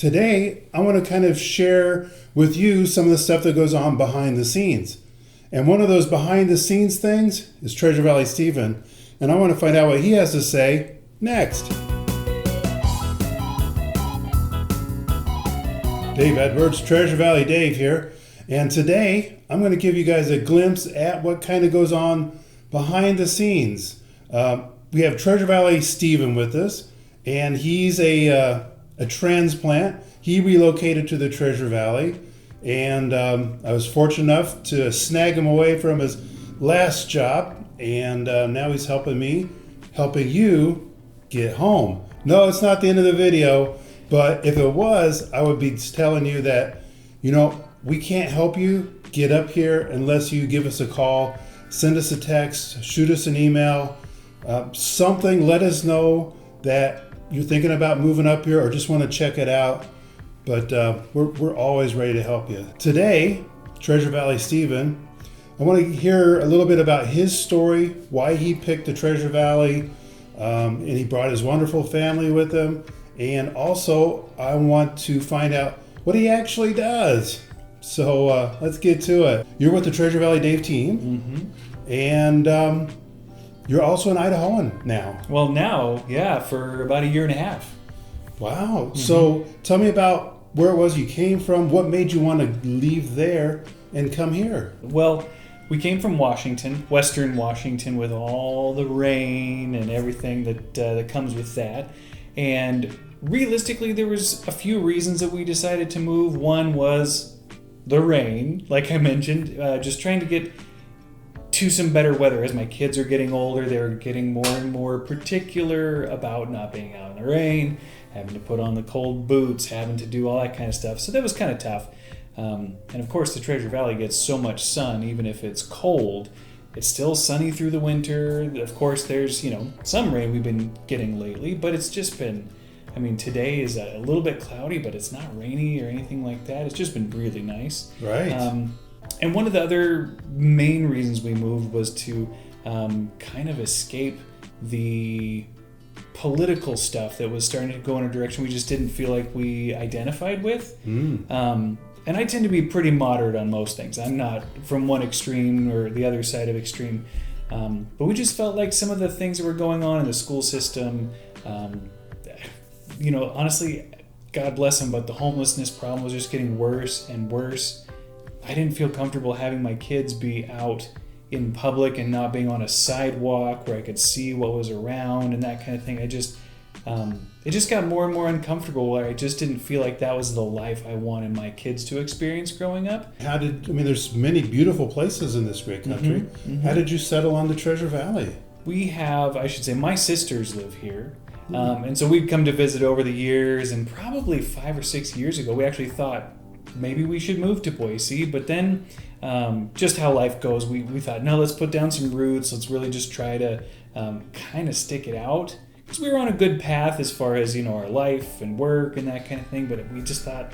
Today, I want to kind of share with you some of the stuff that goes on behind the scenes. And one of those behind the scenes things is Treasure Valley Stephen. And I want to find out what he has to say next. Dave Edwards, Treasure Valley Dave here. And today, I'm going to give you guys a glimpse at what kind of goes on behind the scenes. We have Treasure Valley Stephen with us, and he's a transplant. He relocated to the Treasure Valley, and I was fortunate enough to snag him away from his last job, and now he's helping you get home. No, it's not the end of the video, but if it was, I would be telling you that, we can't help you get up here unless you give us a call, send us a text, shoot us an email, something. Let us know that you're thinking about moving up here or just want to check it out. But we're always ready to help you. Today, Treasure Valley Stephen, I want to hear a little bit about his story, why he picked the Treasure Valley, and he brought his wonderful family with him. And also, I want to find out what he actually does. So let's get to it. You're with the Treasure Valley Dave team, and you're also an Idahoan now. Well, now, yeah, for about a year and a half. Wow. So tell me about where it was you came from. What made you want to leave there and come here? Well, we came from Washington, Western Washington, with all the rain and everything that comes with that. And realistically, there was a few reasons that we decided to move. One was the rain, like I mentioned, just trying to get to some better weather. As my kids are getting older, they're getting more and more particular about not being out in the rain, having to put on the cold boots, having to do all that kind of stuff. So that was kind of tough. And of course, the Treasure Valley gets so much sun, even if it's cold. It's still sunny through the winter. Of course, there's, some rain we've been getting lately, but it's just been, today is a little bit cloudy, but it's not rainy or anything like that. It's just been really nice. Right. And one of the other main reasons we moved was to kind of escape the political stuff that was starting to go in a direction we just didn't feel like we identified with. And I tend to be pretty moderate on most things. I'm not from one extreme or the other side of extreme. But we just felt like some of the things that were going on in the school system, honestly, God bless them, but the homelessness problem was just getting worse and worse. I didn't feel comfortable having my kids be out in public and not being on a sidewalk where I could see what was around and that kind of thing. It just got more and more uncomfortable, where I just didn't feel like that was the life I wanted my kids to experience growing up. There's many beautiful places in this great country. How did you settle on the Treasure Valley? We have, my sisters live here. And so we've come to visit over the years, and probably 5 or 6 years ago, we actually thought maybe we should move to Boise. But then just how life goes, we thought, no, let's put down some roots. Let's really just try to kind of stick it out. Because we were on a good path as far as, our life and work and that kind of thing. But we just thought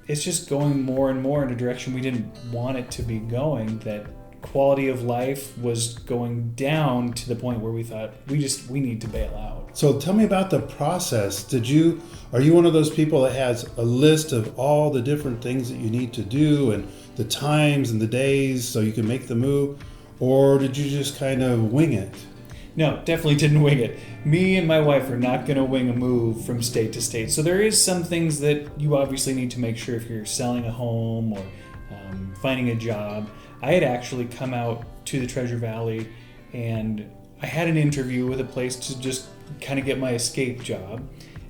it's just going more and more in a direction we didn't want it to be going, that quality of life was going down to the point where we thought we need to bail out. So tell me about the process. Are you one of those people that has a list of all the different things that you need to do and the times and the days so you can make the move? Or did you just kind of wing it? No, definitely didn't wing it. Me and my wife are not going to wing a move from state to state. So there is some things that you obviously need to make sure if you're selling a home or finding a job. I had actually come out to the Treasure Valley, and I had an interview with a place to just kind of get my escape job,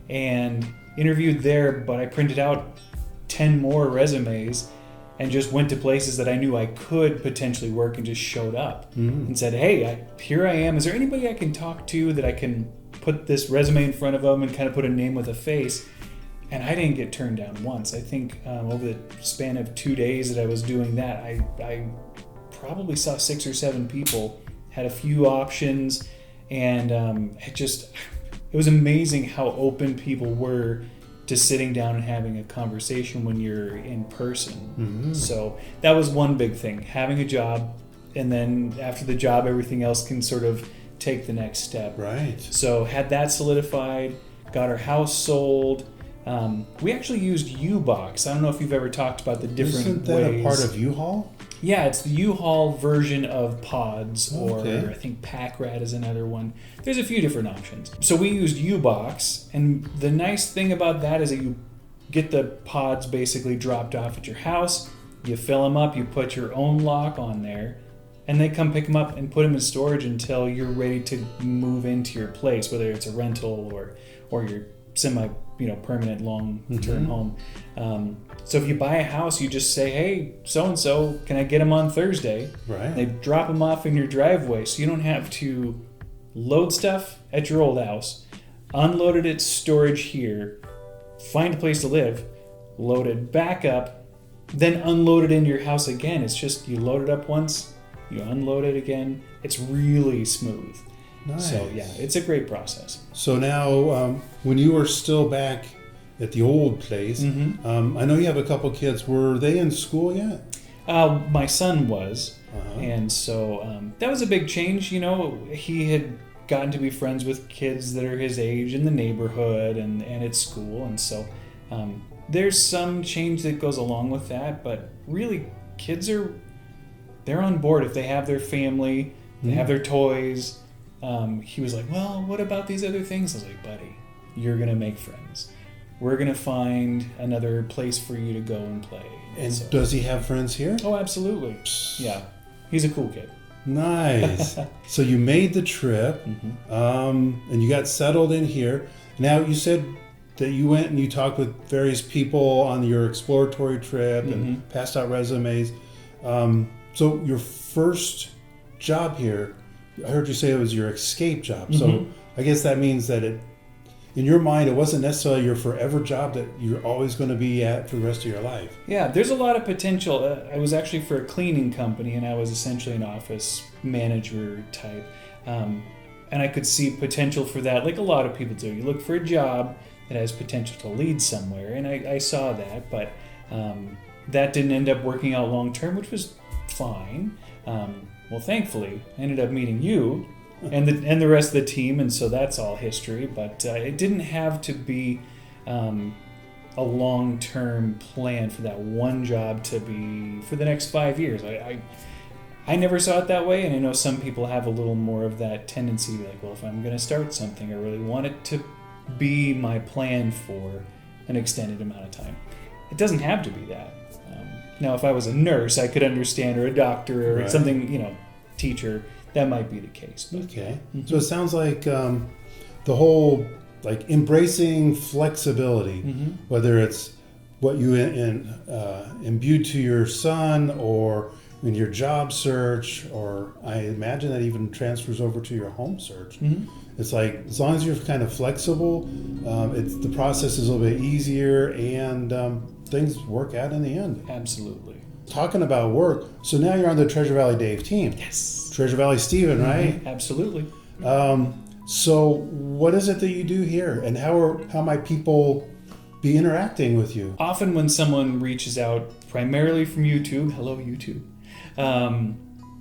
and interviewed there, but I printed out 10 more resumes and just went to places that I knew I could potentially work and just showed up and said, hey, here I am. Is there anybody I can talk to that I can put this resume in front of them and kind of put a name with a face? And I didn't get turned down once. I think over the span of 2 days that I was doing that, I probably saw 6 or 7 people, had a few options, and it was amazing how open people were to sitting down and having a conversation when you're in person. So that was one big thing, having a job, and then after the job, everything else can sort of take the next step. Right. So had that solidified, got our house sold, We actually used U-Box. I don't know if you've ever talked about the different Isn't that ways. a part of U-Haul? Yeah, it's the U-Haul version of Pods, Okay. or I think Pack Rat is another one. There's a few different options. So we used U-Box, and the nice thing about that is that you get the pods basically dropped off at your house, you fill them up, you put your own lock on there, and they come pick them up and put them in storage until you're ready to move into your place, whether it's a rental or your permanent long-term home. So if you buy a house, you just say, hey, so-and-so, can I get them on Thursday? Right. They drop them off in your driveway, so you don't have to load stuff at your old house, unload it at storage here, find a place to live, load it back up, then unload it into your house again. It's just you load it up once, you unload it again. It's really smooth. Nice. So yeah, it's a great process. So now, when you were still back at the old place, I know you have a couple kids. Were they in school yet? My son was, and so that was a big change. He had gotten to be friends with kids that are his age in the neighborhood and at school, and so there's some change that goes along with that. But really, they're on board if they have their family, they have their toys. He was like, well, what about these other things? I was like, buddy, you're going to make friends. We're going to find another place for you to go and play. And so, does he have friends here? oh, absolutely. Yeah. He's a cool kid. Nice. So you made the trip, and you got settled in here. Now, you said that you went and you talked with various people on your exploratory trip and passed out resumes. So your first job here, I heard you say it was your escape job. So I guess that means that in your mind, it wasn't necessarily your forever job that you're always going to be at for the rest of your life. Yeah, there's a lot of potential. I was actually for a cleaning company, and I was essentially an office manager type. And I could see potential for that, like a lot of people do. You look for a job that has potential to lead somewhere, and I saw that, but that didn't end up working out long term, which was fine. Well, thankfully, I ended up meeting you and the rest of the team, and so that's all history. But it didn't have to be a long-term plan for that one job to be for the next 5 years. I never saw it that way, and I know some people have a little more of that tendency to be like, well, if I'm going to start something, I really want it to be my plan for an extended amount of time. It doesn't have to be that. Now, if I was a nurse, I could understand, or a doctor, or something, teacher, that might be the case. But, okay. So it sounds like the whole, like, embracing flexibility, whether it's what you imbued to your son or in your job search, or I imagine that even transfers over to your home search. It's like, as long as you're kind of flexible, the process is a little bit easier, and things work out in the end. Absolutely. Talking about work, so now you're on the Treasure Valley Dave team. Yes. Treasure Valley Steven, right? Absolutely. So what is it that you do here, and how might people be interacting with you? Often when someone reaches out, primarily from YouTube, hello YouTube,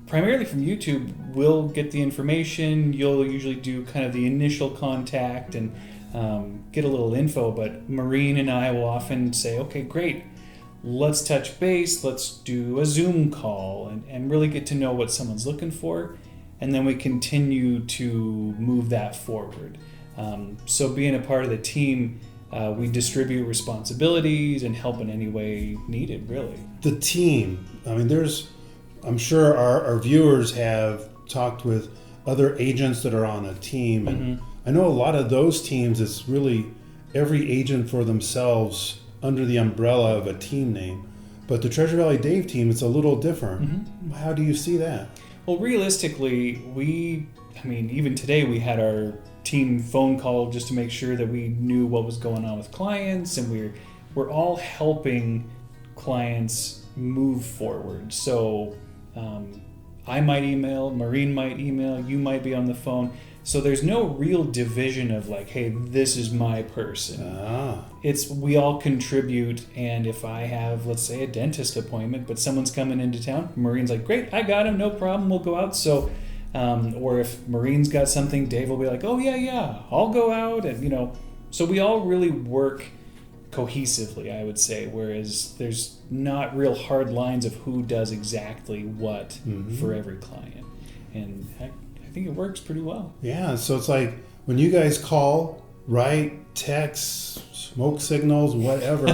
primarily from YouTube, we'll get the information. You'll usually do kind of the initial contact and get a little info, but Maureen and I will often say, okay, great, let's touch base, let's do a Zoom call and really get to know what someone's looking for, and then we continue to move that forward. So being a part of the team, we distribute responsibilities and help in any way needed, really. The team, I mean, I'm sure our viewers have talked with other agents that are on a team, and I know a lot of those teams, it's really every agent for themselves under the umbrella of a team name. But the Treasure Valley Dave team, it's a little different. How do you see that? Well, realistically, even today we had our team phone call just to make sure that we knew what was going on with clients, and we're all helping clients move forward. So I might email, Maureen might email, you might be on the phone. So there's no real division of like, hey, this is my person. It's we all contribute, and if I have, let's say, a dentist appointment, but someone's coming into town, Maureen's like, great, I got him, no problem, we'll go out. So, or if Maureen's got something, Dave will be like, oh yeah, I'll go out, and so we all really work cohesively, I would say, whereas there's not real hard lines of who does exactly what for every client. And I think it works pretty well. Yeah, so it's like when you guys call, write, text, smoke signals, whatever,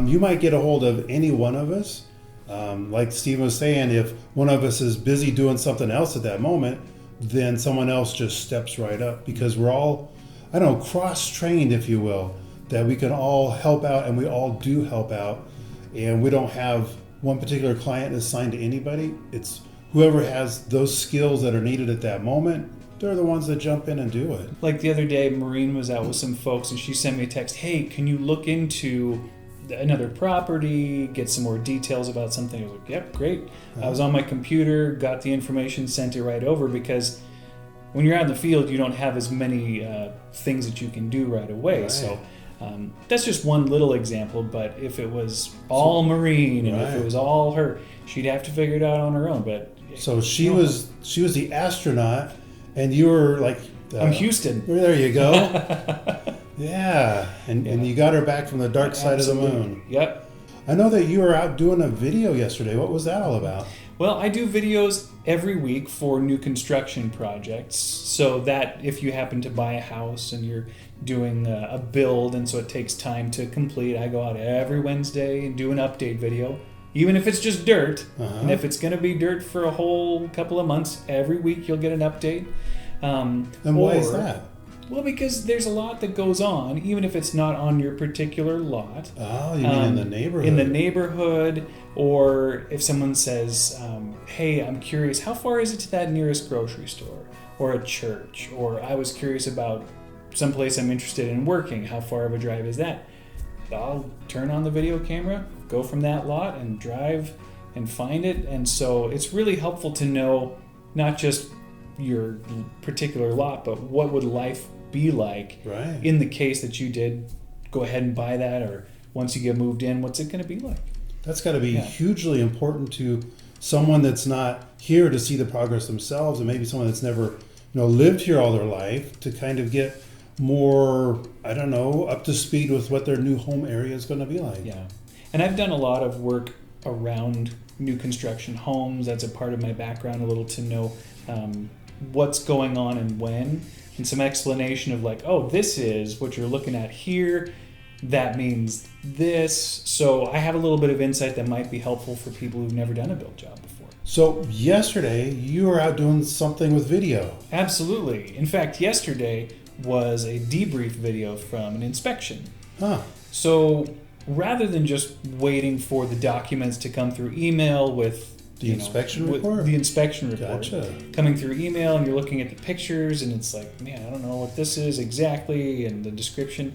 you might get a hold of any one of us. Like Steve was saying, if one of us is busy doing something else at that moment, then someone else just steps right up, because we're all, I don't know, cross-trained, if you will, that we can all help out, and we all do help out. And we don't have one particular client assigned to anybody. It's whoever has those skills that are needed at that moment, they're the ones that jump in and do it. Like the other day, Maureen was out with some folks and she sent me a text, hey, can you look into another property, get some more details about something? I was like, yep, great. I was on my computer, got the information, sent it right over, because when you're out in the field, you don't have as many things that you can do right away. Right. So that's just one little example, but if it was all Maureen and if it was all her, she'd have to figure it out on her own. But so she was the astronaut, and you were like I'm Houston. There you go. Yeah, and you got her back from the dark side of the moon. Yep. I know that you were out doing a video yesterday. What was that all about? Well, I do videos every week for new construction projects, so that if you happen to buy a house and you're doing a build, and so it takes time to complete, I go out every Wednesday and do an update video, even if it's just dirt. And if it's going to be dirt for a whole couple of months, every week you'll get an update. And why is that? Well, because there's a lot that goes on, even if it's not on your particular lot. Oh, you mean in the neighborhood? In the neighborhood, or if someone says, hey, I'm curious, how far is it to that nearest grocery store or a church? Or I was curious about someplace I'm interested in working. How far of a drive is that? I'll turn on the video camera, go from that lot and drive and find it. And so it's really helpful to know not just your particular lot, but what would life be like in the case that you did go ahead and buy that, or once you get moved in, what's it going to be like? That's got to be hugely important to someone that's not here to see the progress themselves, and maybe someone that's never lived here all their life, to kind of get more, I don't know, up to speed with what their new home area is going to be like. Yeah. And I've done a lot of work around new construction homes. That's a part of my background, a little, to know what's going on and when, and some explanation of like, oh, this is what you're looking at here, that means this. So I have a little bit of insight that might be helpful for people who've never done a build job before. So yesterday you were out doing something with video. Absolutely. In fact, yesterday was a debrief video from an inspection. So rather than just waiting for the documents to come through email with the inspection report? The inspection report. Gotcha. Coming through email, and you're looking at the pictures, and it's like, man, I don't know what this is exactly, and the description.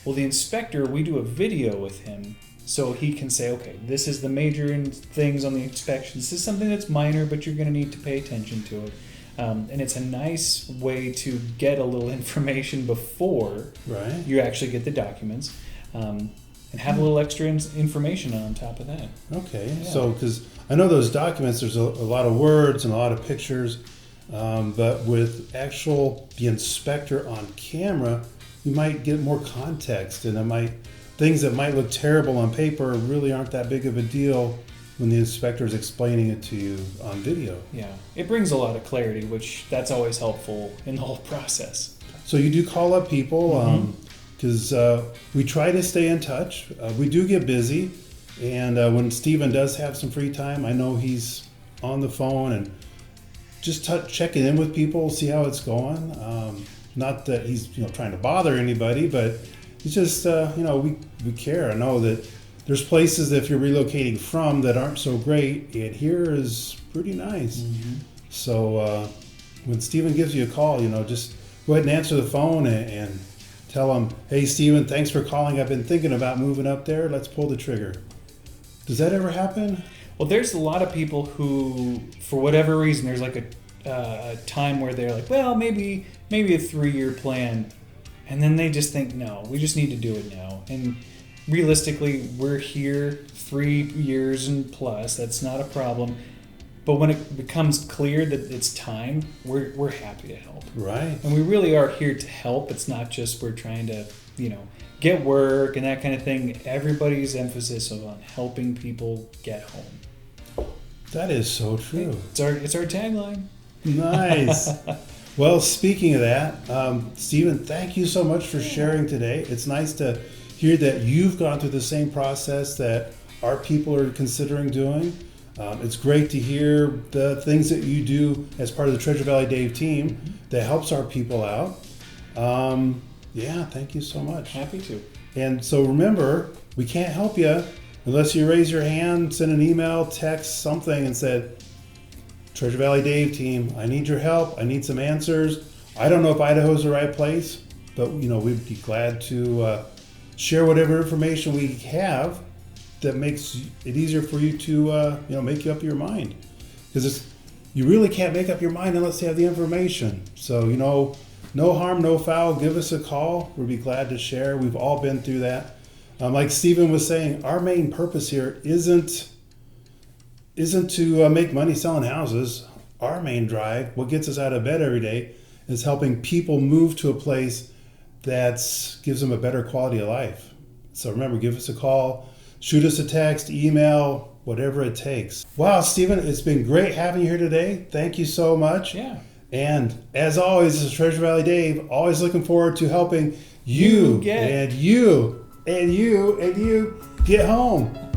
Well, the inspector, we do a video with him, so he can say, okay, this is the major things on the inspection. This is something that's minor, but you're going to need to pay attention to it. And it's a nice way to get a little information before you actually get the documents. And have a little extra information on top of that. Okay, so because I know those documents, there's a lot of words and a lot of pictures, but with the inspector on camera, you might get more context, and things that might look terrible on paper really aren't that big of a deal when the inspector is explaining it to you on video. Yeah, it brings a lot of clarity, which that's always helpful in the whole process. So you do call up people. Because we try to stay in touch. We do get busy, and when Steven does have some free time, I know he's on the phone and just checking in with people, see how it's going. Not that he's trying to bother anybody, but it's just we care. I know that there's places that if you're relocating from that aren't so great, and here is pretty nice. So when Steven gives you a call, just go ahead and answer the phone and tell them, hey, Steven, thanks for calling. I've been thinking about moving up there. Let's pull the trigger. Does that ever happen? Well, there's a lot of people who, for whatever reason, there's like a time where they're like, well, maybe a 3-year plan. And then they just think, no, we just need to do it now. And realistically, we're here 3 years and plus. That's not a problem. But when it becomes clear that it's time, we're happy to help. Right. And we really are here to help. It's not just we're trying to get work and that kind of thing. Everybody's emphasis is on helping people get home. That is so true. It's our tagline. Nice. Well, speaking of that, Stephen, thank you so much for sharing today. It's nice to hear that you've gone through the same process that our people are considering doing. It's great to hear the things that you do as part of the Treasure Valley Dave team that helps our people out. Yeah, thank you so much. Happy to. And so remember, we can't help you unless you raise your hand, send an email, text, something, and said, Treasure Valley Dave team, I need your help. I need some answers. I don't know if Idaho's the right place, but we'd be glad to share whatever information we have that makes it easier for you to make you up your mind. Because you really can't make up your mind unless you have the information. So no harm, no foul. Give us a call. We'll be glad to share. We've all been through that. Like Stephen was saying, our main purpose here isn't to make money selling houses. Our main drive, what gets us out of bed every day, is helping people move to a place that gives them a better quality of life. So remember, give us a call, shoot us a text, email, whatever it takes. Wow, Stephen, it's been great having you here today. Thank you so much. Yeah. And as always, this is Treasure Valley Dave, always looking forward to helping you get home.